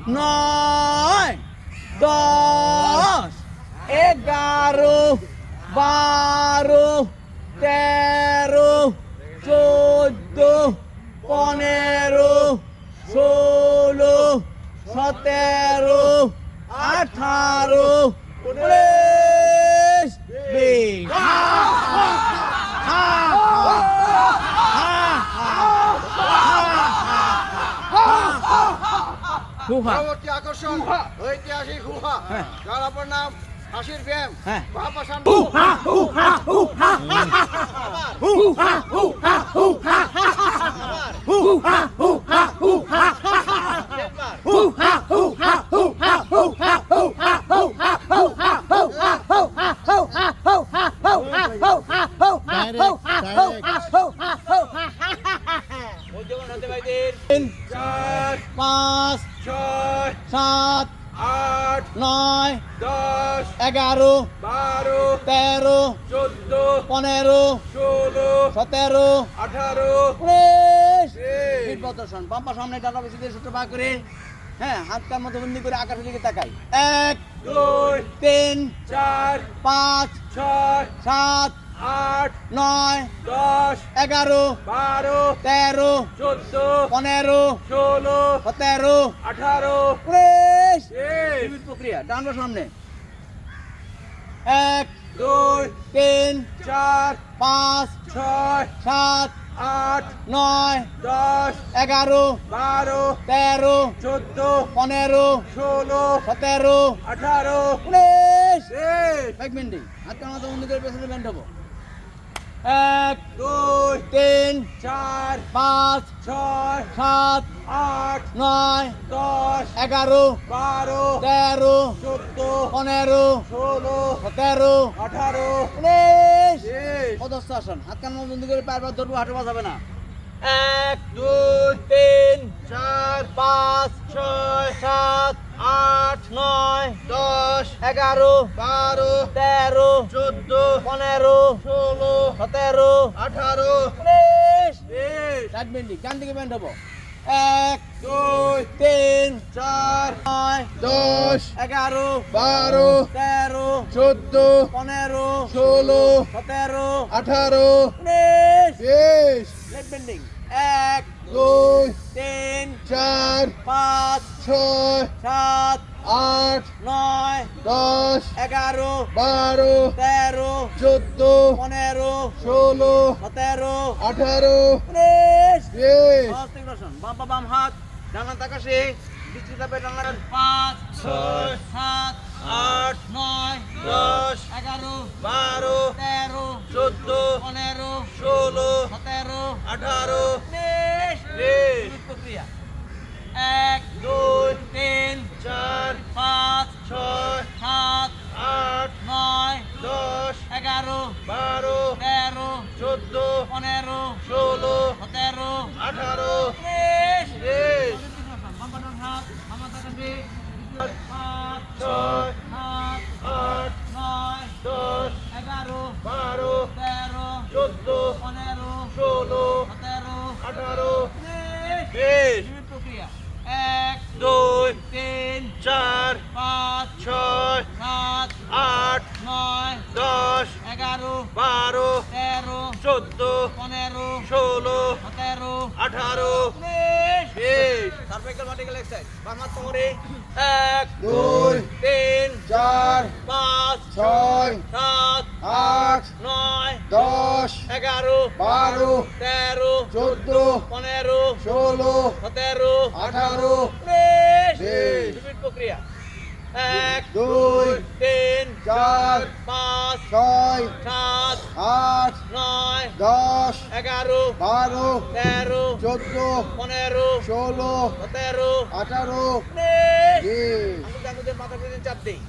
9 10 11 12 13 14 15 16 17 18 19 20 পরবর্তী আকর্ষণ ঐতিহাসিক হুহা যার অপর নাম হাসির ব্যায়াম মহাপাষাণ চার 5 ছয় 7 আট 9 দশ 11 বারো 13 চোদ্দ 15 ষোলো 17 18 19 ফিট প্রদর্শন বাম্পা সামনে ডানা বেশি দিয়ে সূত্র ভাগ করে হ্যাঁ হাত কার মতো বন্দি করে আকাশের দিকে তাকাই 1 দুই 3 চার 5 ছয় 7 আট 9 দশ 11 বারো 13 চোদ্দ 15 ষোলো 17 18 19 ফিট প্রক্রিয়া ডান সামনে 1 দুই 3 চার 5 ছয় 7 আট 9 দশ 11 বারো 13 চোদ্দ 15 ষোলো 17 18 19 এক মিনিট হাত কার মতো বন্দি করে পেছনে ব্যান্ড হবো 1 দুই 3 চার 5 ছয় 7 আট 9 দশ 11 বারো 13 চোদ্দ 15 ষোলো 17 18 19 পদস্থ আসন হাত কান বন্দি করে পায়ের পা ধরবো হাঁটু বাজাবে না 1 2 3 চার 5 ছয় 7 আট 9 দশ 11 বারো 13 চোদ্দ 15 ষোলো 17 18 19 ষাট মিনিট কান দিকে ব্যান্ড হবো 1 দুই 3 চার 9 দশ 11 বারো 13 চোদ্দ 15 ষোলো 17 18 19 লেট বেন্ডিং 1 দুই 3 চার 5 ছয় 7 আট 9 দশ 11 বারো 13 চোদ্দ 15 ষোলো 17 18 19 বাম পা বাম হাত ডান হাত আকাশে বিস্তৃত চাপে ডান হাত 5 ছয় 7 আট 9 দশ 11 বারো 13 চোদ্দ 15 ষোলো 17 18 19 প্রক্রিয়া 1 দুই 3 চার 5 ছয় 7 আট 9 দশ 11 বারো 13 চোদ্দ 15 ষোলো 17 18 ছয় আট দশ বারো চোদ্দ ষোলো 18 প্রক্রিয়া 1 দুই 3 চার 5 ছয় 7 আট 9 দশ 11 বারো 13 চোদ্দ 15 ষোলো 17 18 সার্ভাইকাল ভার্টিক্যাল এক্সারসাইজ বাম হাত কোমরে 1 দুই 3 চার 5 ছয় 7 আট 9 দশ 11 বারো 13 চোদ্দ 15 ষোলো 17 18 19 প্রক্রিয়া 1 দুই 3 চার 5 ছয় 7 আট 9 দশ 11 বারো 13 চোদ্দ 15 ষোলো 17 18 আমাদের মাথা পেতে চাপ দেই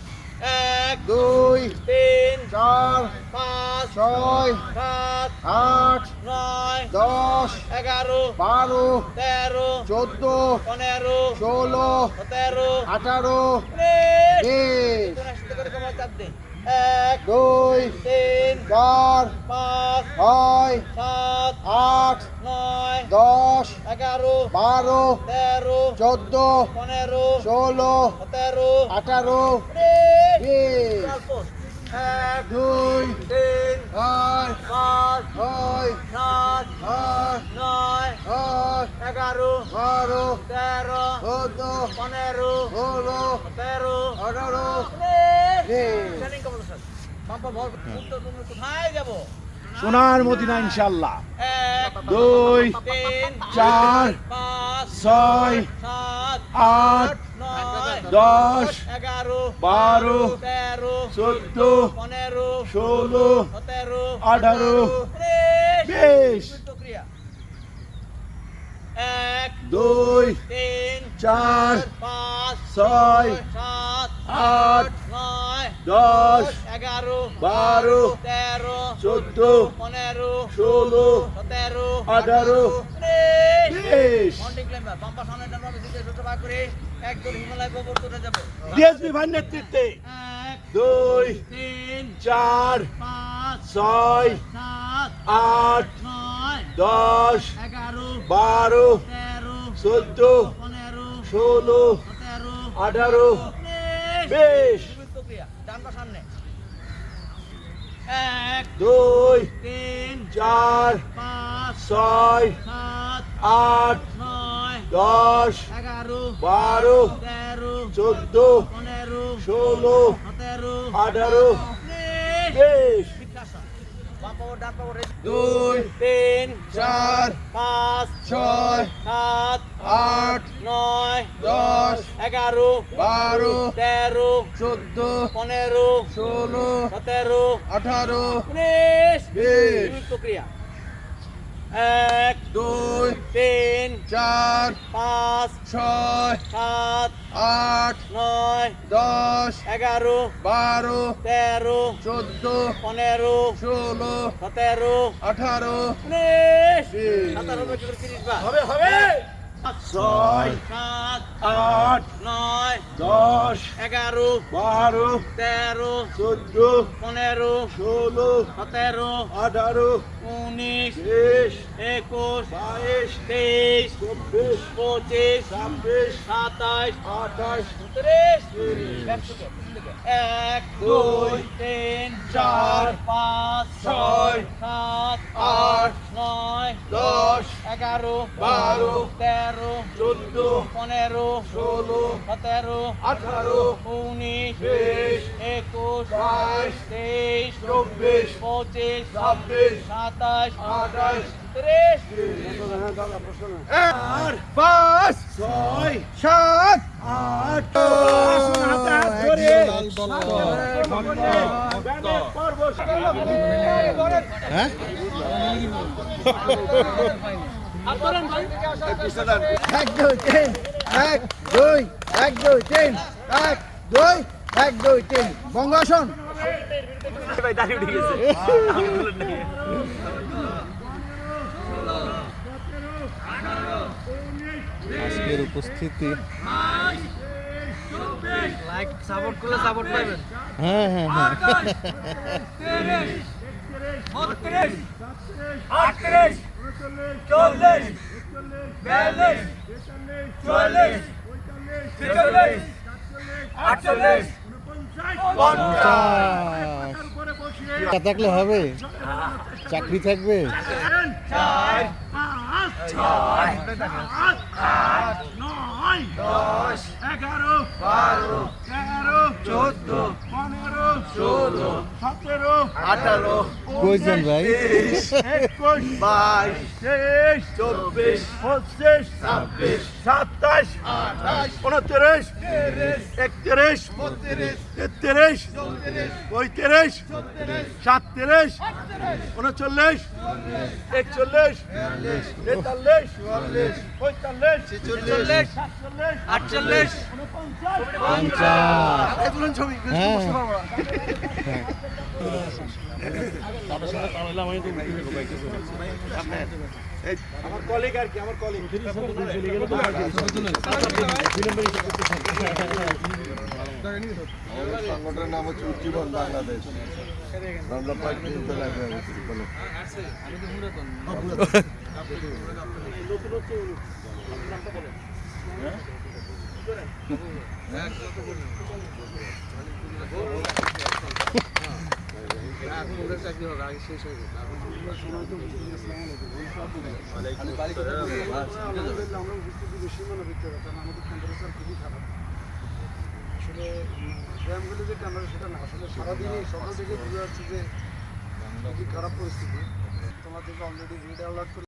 1 দুই 3 চার 5 ছয় 7 আট 9 দশ 11 বারো 13 চোদ্দ 15 ষোলো 17 18 চাপ দেই 1 দুই 3 চার 5 ছয় 7 আট 9 10 11 12 13 14 15 16 17 18 20 এক 2 তিন 4 পাঁচ 6 সাত 8 নয় 8 11 12 13 14 15 16 17 18 ট্রেনিং কেমন স্যার বাম্পা ভর উত্তর তুমি কোথায় যাব সোনার মদিনা ইনশাল্লাহ। এক 2 তিন 4 পাঁচ 6 সাত 8 নয় 10 11 12 13 14 15 16 17 18 20 প্রক্রিয়া এক 2 তিন 4 পাঁচ 6 সাত 8 নয় 10 11 12 13 14 15 16 17 18 20 মন্টি ক্লাইম্বার বাম্পা সামনে ডান দিকে ছোট ভাগ করে একজন হিমালয় পর্বত উঠে যাবে ডিএসপি ভাই নেতৃত্বে এক 2 তিন 4 পাঁচ 6 সাত 8 নয় 10 11 12 13 14 15 16 17 18 20 প্রক্রিয়া ডান পা সামনে এক 2 তিন 4 পাঁচ 6 সাত 8 নয় 10 11 12 13 14 15 16 17 18 20 দুই তিন 4 পাঁচ 6 সাত 8 নয় 10 11 12 13 14 15 16 17 18 19 20 প্রক্রিয়া এক 2 তিন 4 পাঁচ 6 সাত 8 নয় 10 11 12 13 14 15 16 17 18 19 20 17 বার হবে হবে 6 সাত 8 নয় 10 11 12 13 14 15 16 17 18 19 20 21 22 23 24 25 26 27 28 29 এক দুই তিন চার পাঁচ ছয় সাত আট নয় 10 11 12 13 14 15 16 17 18 19 20 21 22 23 24 25 26 27 28 30 আর 5 6 7 8 হাতে হাত ধরে হ্যাঁ এক দুই তিন এক দুই এক দুই তিন এক দুই এক দুই তিন বঙ্গাসন আজকের উপস্থিতি লাইক সাপোর্ট করলে সাপোর্ট পাবেন হ্যাঁ হ্যাঁ হ্যাঁ 50 থাকলে হবে চাকরি থাকবে কইছেন ভাই 48 আমার কলিগ আর কি আমার কলিগ সংগঠনের নাম হচ্ছে উজ্জীবন বাংলাদেশ আমরা 5 মিনিট লাগবে আসলে ব্যায়ামগুলো যে ক্যামেরা সেটা না, আসলে সারাদিনই সকাল থেকে বুঝে যাচ্ছে যে খুবই খারাপ পরিস্থিতি। তোমাদেরকে অলরেডি ভিডিও অ্যালার্ট